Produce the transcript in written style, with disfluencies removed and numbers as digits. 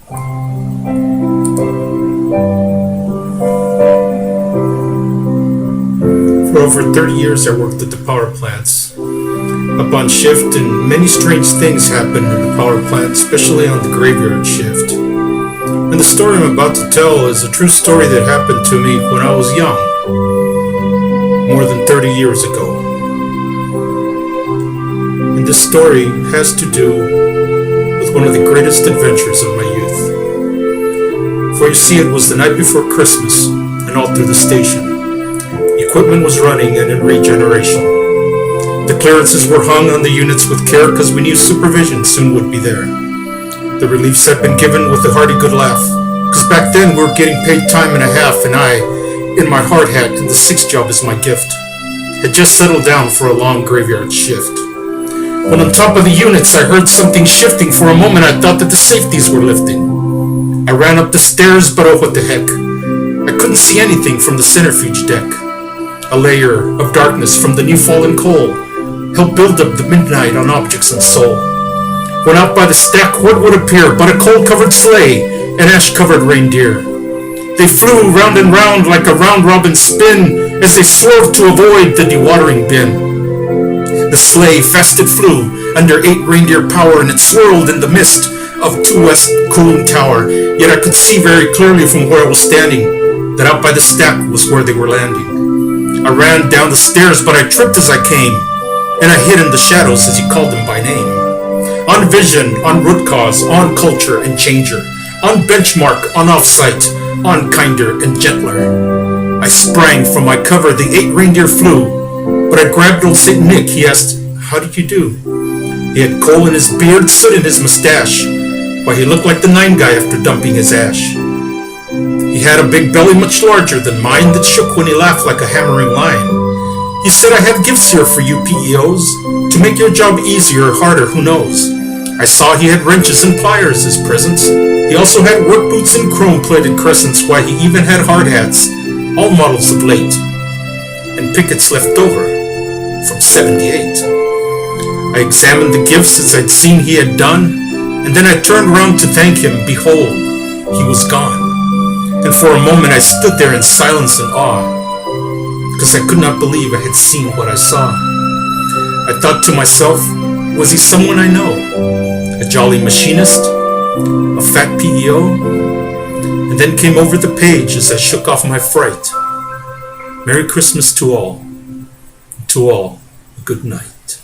For over 30 years I worked at the power plants. Up on shift, and many strange things happened in the power plant, especially on the graveyard shift. And the story I'm about to tell is a true story that happened to me when I was young, more than 30 years ago. And this story has to do with one of the greatest adventures of my youth. For you see, it was the night before Christmas, and all through the station, equipment was running and in regeneration. The clearances were hung on the units with care because we knew supervision soon would be there. The reliefs had been given with a hearty good laugh, because back then we were getting paid time and a half, and I, in my hard hat and the 6th job as my gift, had just settled down for a long graveyard shift. When on top of the units I heard something shifting. For a moment I thought that the safeties were lifting. I ran up the stairs, but oh what the heck. I couldn't see anything from the centrifuge deck. A layer of darkness from the new fallen coal helped build up the midnight on objects and soul. When out by the stack, what would appear but a coal-covered sleigh and ash-covered reindeer? They flew round and round like a round-robin spin as they swerved to avoid the dewatering bin. The sleigh fast it flew under 8 reindeer power, and it swirled in the mist of 2 West cooling tower. Yet I could see very clearly from where I was standing that out by the stack was where they were landing. I ran down the stairs, but I tripped as I came, and I hid in the shadows as he called them by name. On vision, on root cause, on culture and changer, on benchmark, on offsite, on kinder and gentler. I sprang from my cover, the 8 reindeer flew, but I grabbed old St. Nick. He asked, "How did you do?" He had coal in his beard, soot in his mustache. Why, he looked like the 9 guy after dumping his ash. He had a big belly much larger than mine that shook when he laughed like a hammering lion. He said, "I have gifts here for you PEOs, to make your job easier or harder, who knows." I saw he had wrenches and pliers as presents. He also had work boots and chrome-plated crescents. Why, he even had hard hats, all models of late, and pickets left over from 78. I examined the gifts as I'd seen he had done, and then I turned round to thank him. Behold, he was gone. And for a moment I stood there in silence and awe, because I could not believe I had seen what I saw. I thought to myself, was he someone I know? A jolly machinist? A fat PEO? And then came over the page as I shook off my fright. Merry Christmas to all. To all, good night.